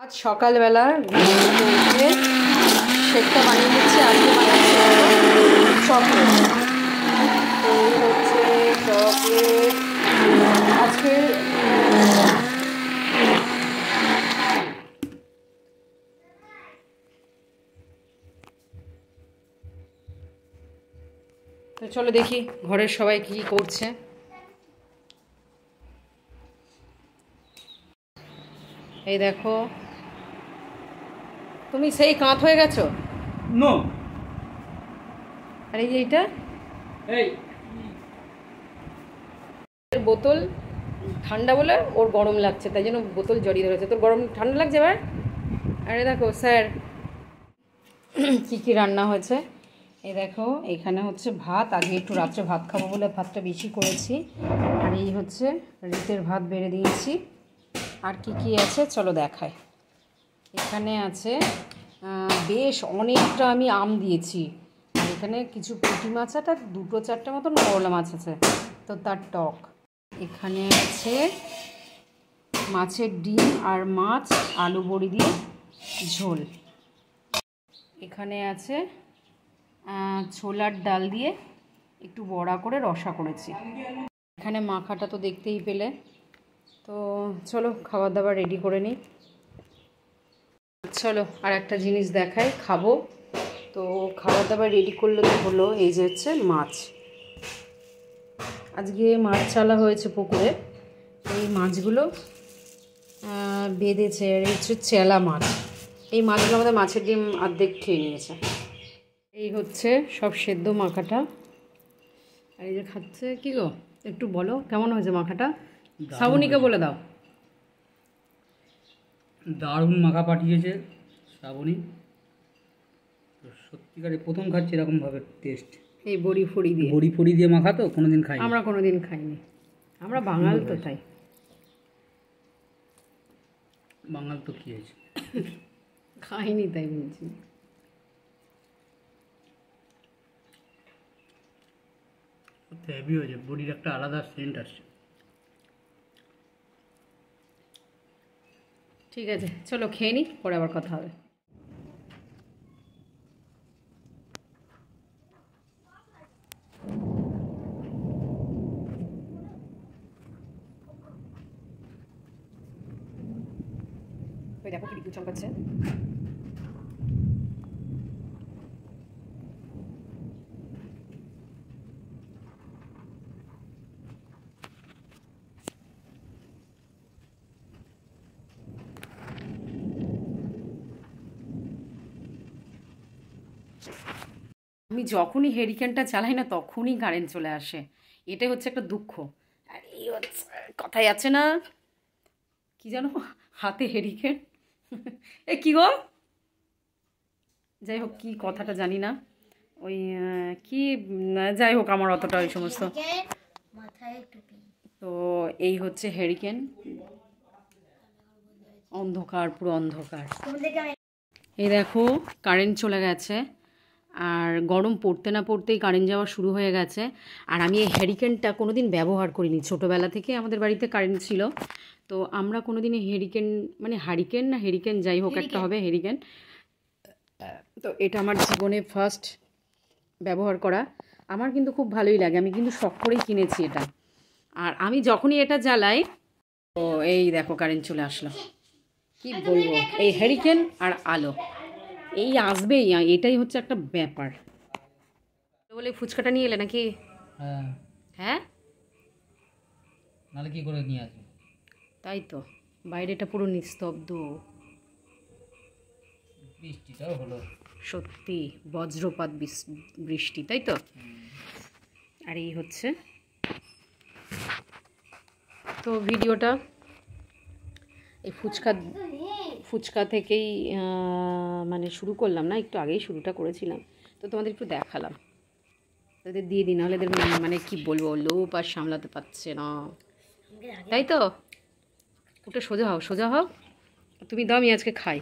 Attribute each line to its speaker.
Speaker 1: আজ সকালবেলা উঠে শেকটা বানিয়ে দিচ্ছি। আজকে বানাচ্ছি চকলেট। তো এই হচ্ছে চকলেট। আজকে তো চলো দেখি ঘরের সবাই কী করছে। এই দেখো, তুমি সেই কাঁত হয়ে গেছো।
Speaker 2: নো,
Speaker 1: আর এই যে এইটা
Speaker 2: এই
Speaker 1: বোতল ঠান্ডা বলে ওর গরম লাগছে, তাই জন্য বোতল জড়িয়ে ধরেছে। তোর গরম ঠান্ডা লাগছে এবার? আরে দেখো স্যার কী কী রান্না হয়েছে। এই দেখো, এখানে হচ্ছে ভাত। আগে একটু রাত্রে ভাত খাবো বলে ভাতটা বেশি করেছি। আর এই হচ্ছে রিতের ভাত বেড়ে দিয়েছি। আর কি কি আছে চলো দেখাই। এখানে আছে বেশ অনেকটা আমি আম দিয়েছি। আর এখানে কিছু পুঁটি মাছ আর দুটো চারটে মতন করলা মাছ আছে, তো তার টক। এখানে আছে মাছের ডিম আর মাছ আলু বড়ি দিয়ে ঝোল। এখানে আছে ছোলার ডাল দিয়ে একটু বড়া করে রসা করেছি। এখানে মাখাটা তো দেখতেই পেলে। তো চলো খাবার দাবার রেডি করে নিই। চলো আর একটা জিনিস দেখাই, খাবো। তো খাবার দাবার রেডি করলে তো হলো। এই যে হচ্ছে মাছ, আজকে মাছ চালা হয়েছে পুকুরে। এই মাছগুলো বেঁধেছে। আর এই হচ্ছে চেলা মাছ। এই মাছগুলো আমাদের মাছের ডিম অর্ধেক খেয়ে নিয়েছে। এই হচ্ছে সব সেদ্ধ মাখাটা। আর এই যে খাচ্ছে। কী গো, একটু বলো কেমন হয়েছে মাখাটা? শ্রাবণীকে বলে দাও।
Speaker 2: দারুণ মাখা পাঠিয়েছে শ্রাবণী। তো সত্যিকারে প্রথম খাচ্ছি এরকমভাবে টেস্ট।
Speaker 1: এই বড়ি ফড়ি দিয়ে,
Speaker 2: বড়ি ফড়ি দিয়ে মাখা তো কোনোদিন খাই
Speaker 1: আমরা কোনোদিন খাইনি। আমরা বাঙাল তো, তাই
Speaker 2: বাঙাল তো কী হয়েছে,
Speaker 1: খাইনি তাই বলছি।
Speaker 2: হেভি হয়েছে, বড়ির একটা আলাদা সেন্ট আসছে।
Speaker 1: ঠিক আছে চলো খেয়ে নিই, পরে আবার কথা হবে। ওই দেখো কি চমকাচ্ছে। আমি যখনই হেরিকেনটা চালাই না তখনই কারেন্ট চলে আসে। এটাই হচ্ছে একটা দুঃখ। আর এই হচ্ছে কথাই আছে না, কি জানো, হাতে হেরিকেন। এ কি গো, যাই হোক কি কথাটা জানি না, ওই কি যাই হোক আমার অতটা ওই সমস্ত। তো এই হচ্ছে হেরিকেন, অন্ধকার, পুরো অন্ধকার। এই দেখো কারেন্ট চলে গেছে। আর গরম পড়তে না পড়তেই কারেন্ট যাওয়া শুরু হয়ে গেছে। আর আমি এই হেরিকেনটা কোনো দিন ব্যবহার করিনি। ছোটোবেলা থেকে আমাদের বাড়িতে কারেন্ট ছিল, তো আমরা কোনো দিনই হেরিকেন, মানে হারিকেন না হেরিকেন যাই হোক একটা হবে, হেরিকেন। তো এটা আমার জীবনে ফার্স্ট ব্যবহার করা। আমার কিন্তু খুব ভালোই লাগে, আমি কিন্তু শখ করেই কিনেছি এটা। আর আমি যখনই এটা জ্বালাই, তো এই দেখো কারেন্ট চলে আসলো। কি বলবো, এই হেরিকেন আর আলো এই আসবেই, এটাই হচ্ছে একটা ব্যাপার। বলে ফুচকাটা নিয়ে এলে নাকি?
Speaker 2: হ্যাঁ
Speaker 1: হ্যাঁ,
Speaker 2: নাহলে কী করে নিয়ে আসবে?
Speaker 1: তাই তো, বাইরেটা পুরো নিস্তব্ধ।
Speaker 2: বৃষ্টিটাও হলো,
Speaker 1: সত্যি বজ্রপাত বৃষ্টি, তাই তো। আর এই হচ্ছে তো ভিডিওটা এই ফুচকা থেকেই মানে শুরু করলাম না, একটু আগেই শুরুটা করেছিলাম। তো তোমাদের একটু দেখালাম, তাদের দিয়ে দিই, নাহলে এদের মানে কি বলবো, লোভ আর সামলাতে পারছে না, তাই তো। উঠে সোজা হও, সোজা হও, তুমি দাও, আমি আজকে খাই।